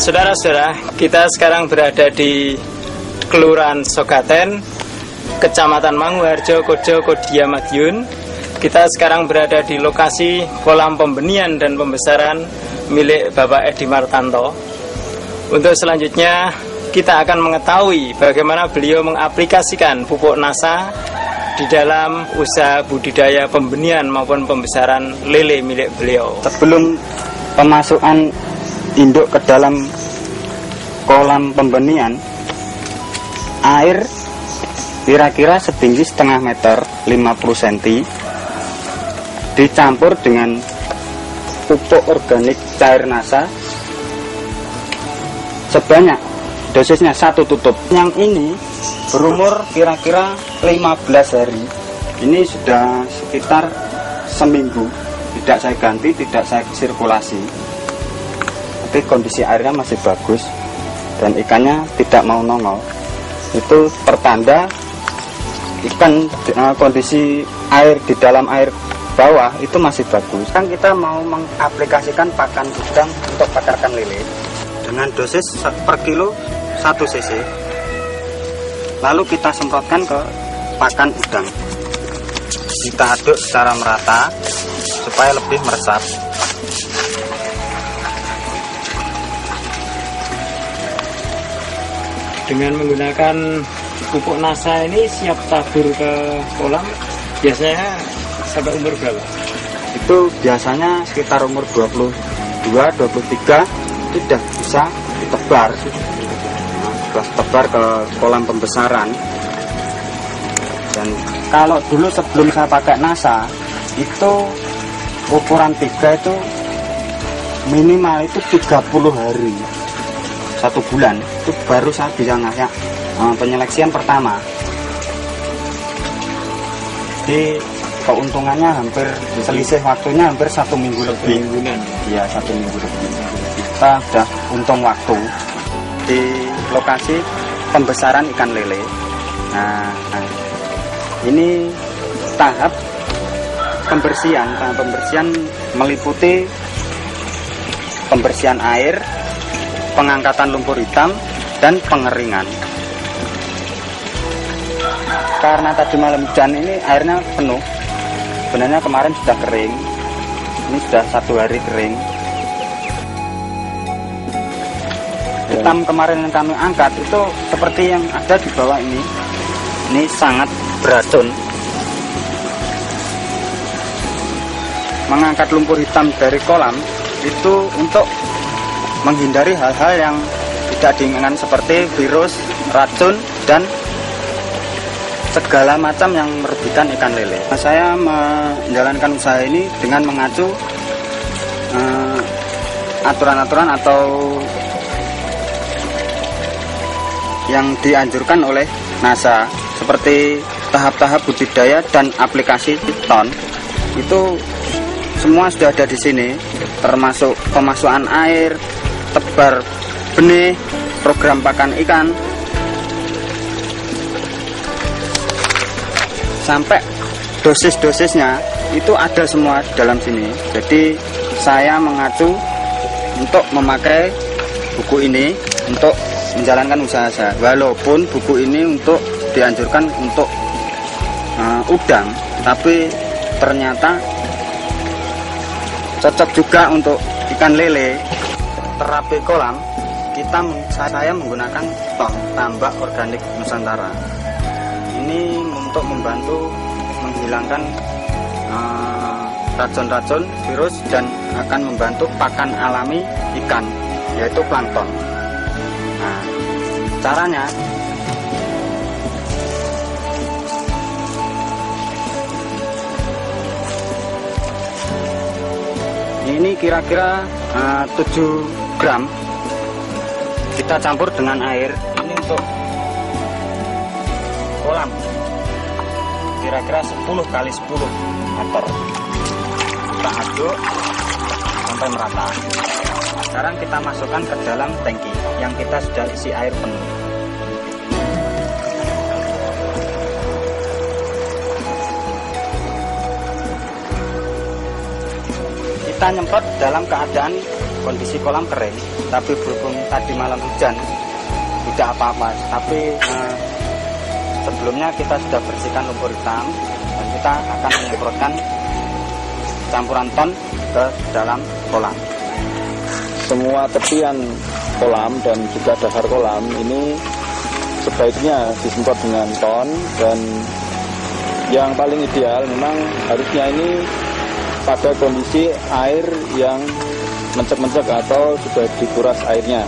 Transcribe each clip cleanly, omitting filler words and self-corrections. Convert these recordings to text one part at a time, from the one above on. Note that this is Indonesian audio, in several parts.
Saudara-saudara, kita sekarang berada di Kelurahan Sogaten, Kecamatan Manguharjo, Kojo, Kodia, Madiun. Kita sekarang berada di lokasi kolam pembenihan dan pembesaran milik Bapak Edi Martanto. Untuk selanjutnya, kita akan mengetahui bagaimana beliau mengaplikasikan pupuk NASA di dalam usaha budidaya pembenihan maupun pembesaran lele milik beliau. Sebelum pemasukan induk ke dalam kolam pembenihan, air kira-kira setinggi setengah meter 50 cm dicampur dengan pupuk organik cair NASA sebanyak dosisnya 1 tutup. Yang ini berumur kira-kira 15 hari. Ini sudah sekitar seminggu tidak saya ganti, tidak saya sirkulasi, tapi kondisi airnya masih bagus dan ikannya tidak mau nongol. Itu pertanda ikan kondisi air di dalam air bawah itu masih bagus. Kan kita mau mengaplikasikan pakan udang untuk pakarkan lele dengan dosis per kilo 1 cc. Lalu kita semprotkan ke pakan udang. Kita aduk secara merata supaya lebih meresap. Dengan menggunakan pupuk NASA ini siap tabur ke kolam, biasanya sampai umur berapa? Itu biasanya sekitar umur 22-23 sudah bisa ditebar. Sudah tebar ke kolam pembesaran. Dan kalau dulu sebelum saya pakai NASA, itu ukuran 3 itu minimal itu 30 hari, 1 bulan itu baru saya bisa ngasih penyeleksian pertama. Jadi keuntungannya hampir selisih waktunya hampir 1 minggu lebih. Iya, 1 minggu lebih. Kita sudah untung waktu di lokasi pembesaran ikan lele. Nah, ini tahap pembersihan. Tahap pembersihan meliputi pembersihan air, pengangkatan lumpur hitam, dan pengeringan. Karena tadi malam hujan ini airnya penuh. Sebenarnya kemarin sudah kering. Ini sudah 1 hari kering. Hitam kemarin yang kami angkat itu seperti yang ada di bawah ini. Ini sangat beracun. Mengangkat lumpur hitam dari kolam itu untuk menghindari hal-hal yang tidak diinginkan seperti virus, racun, dan segala macam yang merugikan ikan lele. Saya menjalankan usaha ini dengan mengacu aturan-aturan atau yang dianjurkan oleh NASA, seperti tahap-tahap budidaya dan aplikasi ton. Itu semua sudah ada di sini, termasuk pemasukan air, tebar benih, program pakan ikan, sampai dosis-dosisnya itu ada semua di dalam sini. Jadi saya mengacu untuk memakai buku ini untuk menjalankan usaha saya. Walaupun buku ini untuk dianjurkan untuk udang, tapi ternyata cocok juga untuk ikan lele. Terapi kolam saya menggunakan ton tambak organik Nusantara. Ini untuk membantu menghilangkan racun-racun, virus, dan akan membantu pakan alami ikan, yaitu plankton. Nah, caranya ini kira-kira 7 gram kita campur dengan air. Ini untuk kolam kira-kira 10 kali 10 meter. Kita aduk sampai merata. Sekarang kita masukkan ke dalam tangki yang kita sudah isi air penuh. Kita nyemprot dalam keadaan kondisi kolam kering, tapi berhubung tadi malam hujan tidak apa-apa. Tapi sebelumnya kita sudah bersihkan lumpur hitam dan kita akan menyemprotkan campuran ton ke dalam kolam. Semua tepian kolam dan juga dasar kolam ini sebaiknya disemprot dengan ton, dan yang paling ideal memang harusnya ini pada kondisi air yang mencek-mencek atau sudah dikuras airnya.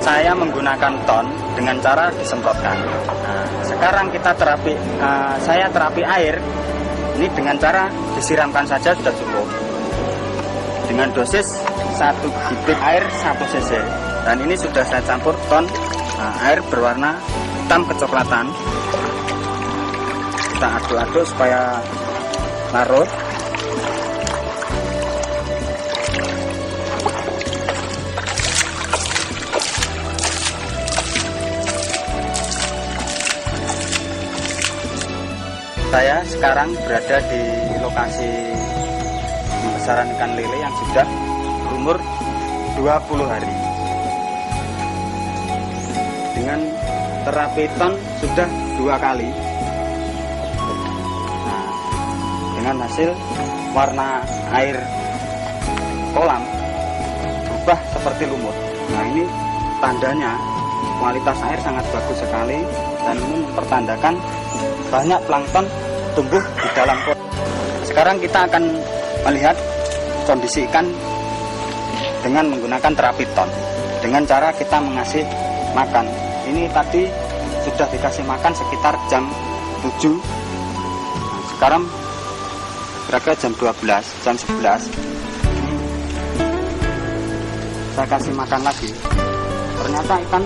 Saya menggunakan ton dengan cara disemprotkan. Nah, sekarang kita saya terapi air ini dengan cara disiramkan saja sudah cukup. Dengan dosis 1 bibit air 1 cc. Dan ini sudah saya campur ton air berwarna hitam kecoklatan. Kita aduk-aduk supaya larut. Saya sekarang berada di lokasi pembesaran ikan lele yang sudah berumur 20 hari. Dengan terapi ton sudah 2 kali. Nah, dengan hasil warna air kolam berubah seperti lumut. Nah, ini tandanya kualitas air sangat bagus sekali, dan ini mempertandakan banyak plankton tumbuh di dalam kolam. Sekarang kita akan melihat kondisi ikan dengan menggunakan terapi ton. Dengan cara kita mengasih makan. Ini tadi sudah dikasih makan sekitar jam 7. Sekarang kira-kira jam 12, jam 11. Saya kasih makan lagi. Ternyata ikan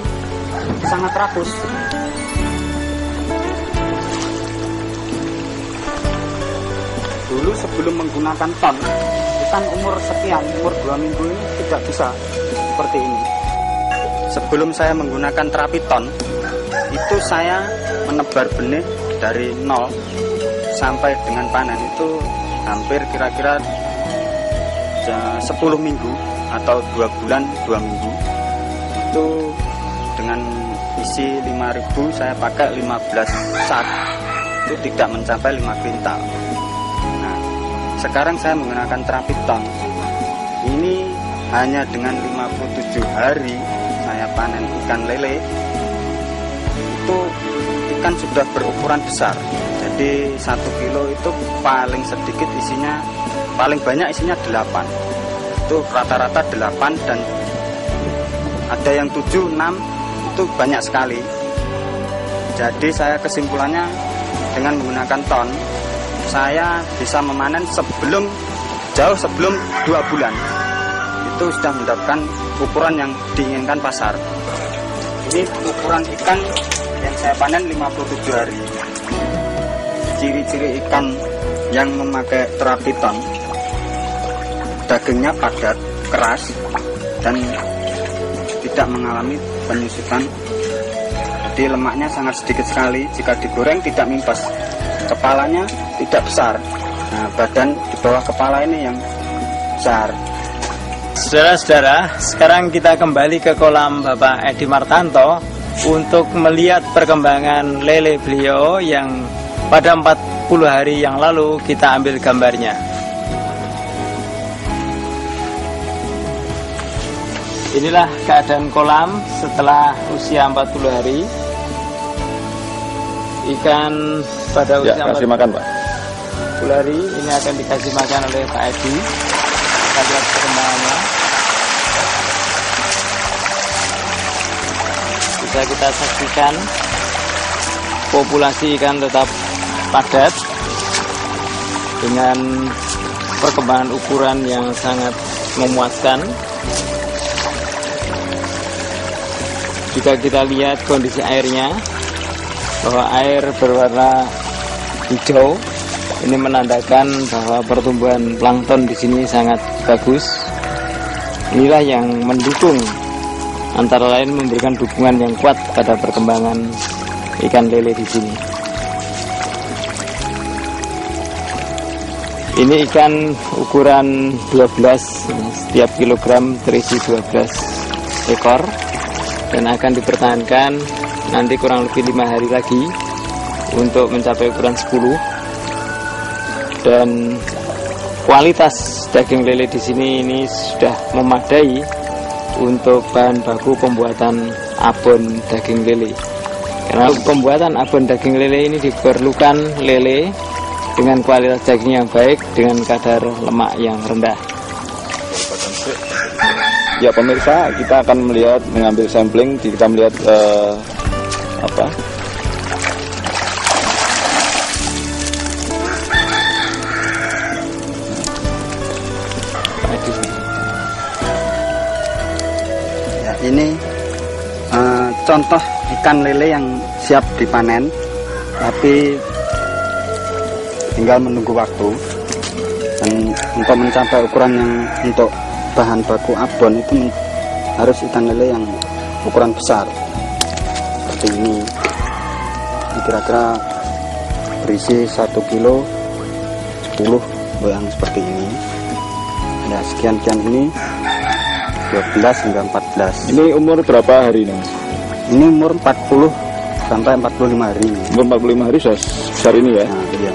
sangat rakus. Dulu sebelum menggunakan ton, ikan umur sekian, umur 2 minggu ini tidak bisa seperti ini. Sebelum saya menggunakan terapi ton, itu saya menebar benih dari 0 sampai dengan panen itu hampir kira-kira 10 minggu atau 2 bulan 2 minggu. Itu dengan isi 5.000 saya pakai 15 sak, itu tidak mencapai 5 kuintal. Sekarang saya menggunakan terapi ton. Ini hanya dengan 57 hari saya panen ikan lele. Itu ikan sudah berukuran besar. Jadi 1 kilo itu paling sedikit isinya, paling banyak isinya 8. Itu rata-rata 8, dan ada yang 7, 6, itu banyak sekali. Jadi saya kesimpulannya dengan menggunakan ton, saya bisa memanen jauh sebelum 2 bulan. Itu sudah mendapatkan ukuran yang diinginkan pasar. Ini ukuran ikan yang saya panen 57 hari. Ciri-ciri ikan yang memakai terapi ton: dagingnya padat, keras, dan tidak mengalami penyusutan. Jadi lemaknya sangat sedikit sekali. Jika digoreng tidak mimpes. Kepalanya tidak besar. Nah, badan di bawah kepala ini yang besar. Saudara-saudara, sekarang kita kembali ke kolam Bapak Edi Martanto untuk melihat perkembangan lele beliau yang pada 40 hari yang lalu kita ambil gambarnya. Inilah keadaan kolam setelah usia 40 hari. Ikan pada usia kasih makan, Pak. 40 hari ini akan dikasih makan oleh Pak Edi. Kita lihat perkembangannya. Bisa kita saksikan populasi ikan tetap padat dengan perkembangan ukuran yang sangat memuaskan. Jika kita lihat kondisi airnya, bahwa air berwarna hijau, ini menandakan bahwa pertumbuhan plankton di sini sangat bagus. Inilah yang mendukung, antara lain memberikan dukungan yang kuat pada perkembangan ikan lele di sini. Ini ikan ukuran 12, setiap kilogram terisi 12 ekor, dan akan dipertahankan nanti kurang lebih 5 hari lagi untuk mencapai ukuran 10. Dan kualitas daging lele di sini ini sudah memadai untuk bahan baku pembuatan abon daging lele. Karena pembuatan abon daging lele ini diperlukan lele dengan kualitas daging yang baik dengan kadar lemak yang rendah. Ya pemirsa, kita akan mengambil sampling, kita melihat ya, ini contoh ikan lele yang siap dipanen, tapi tinggal menunggu waktu. Dan untuk mencapai ukuran yang untuk bahan baku abon itu harus ikan lele yang ukuran besar seperti ini. Ini kira-kira berisi 1 kilo 10 yang seperti ini. Ya, sekian-sekian ini 12 hingga 14. ini umur berapa hari ini? Ini umur 40 sampai 45 hari ini. Umur 45 hari sudah besar ini ya? Nah, iya.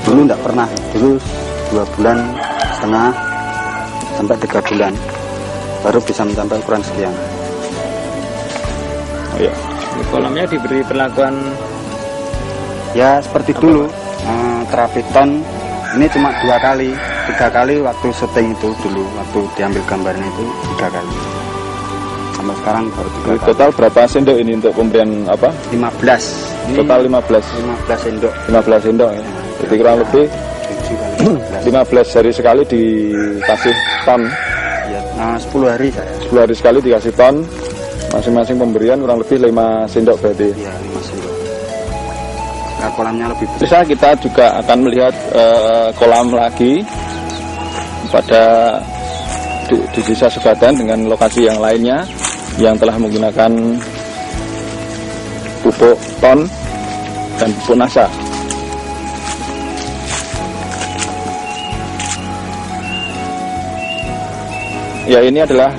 Dulu enggak pernah, dulu 2 bulan setengah sampai 3 bulan baru bisa mencapai ukuran sekian. Oh ya. Di kolamnya diberi perlakuan Ya seperti dulu, terapi ton ini cuma 2 kali, 3 kali waktu syuting itu dulu, waktu diambil gambarnya itu 3 kali. Sampai sekarang baru 3 kali. Total berapa sendok ini untuk pemberian apa? 15. Ini Total 15 sendok. 15 sendok ya. Jadi kurang lebih 15 hari sekali dikasih ton. Ya, 10 hari saya. 10 hari sekali dikasih ton. Masing-masing pemberian kurang lebih 5 sendok berarti. Iya, 5 sendok. Nah, kolamnya lebih besar. Bisa kita juga akan melihat kolam lagi pada di desa Sogaten dengan lokasi yang lainnya yang telah menggunakan pupuk ton dan pupuk nasa. Ya, ini adalah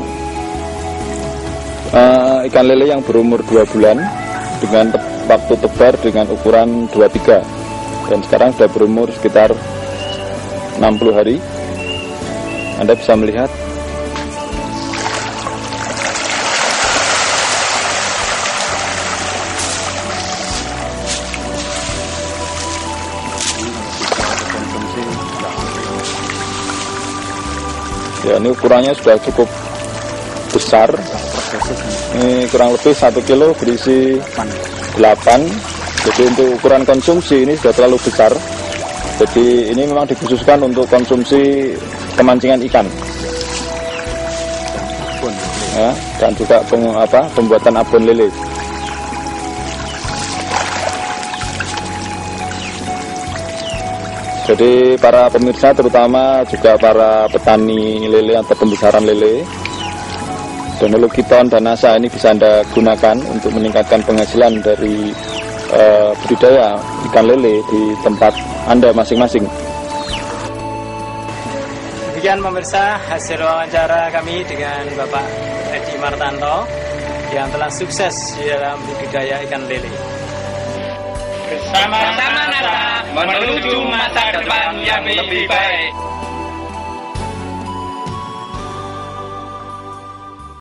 ikan lele yang berumur 2 bulan dengan waktu tebar dengan ukuran 23, dan sekarang sudah berumur sekitar 60 hari. Anda bisa melihat ya, ini ukurannya sudah cukup besar. Ini kurang lebih 1 kilo berisi 8. Jadi untuk ukuran konsumsi ini sudah terlalu besar. Jadi ini memang dikhususkan untuk konsumsi pemancingan ikan ya, dan juga pembuatan abon lele. Jadi para pemirsa, terutama juga para petani lele atau pembesaran lele, teknologi ton dan nasa ini bisa Anda gunakan untuk meningkatkan penghasilan dari budidaya ikan lele di tempat Anda masing-masing. Demikian pemirsa hasil wawancara kami dengan Bapak Edi Martanto yang telah sukses di dalam budidaya ikan lele. Bersama-sama menuju masa depan yang lebih baik.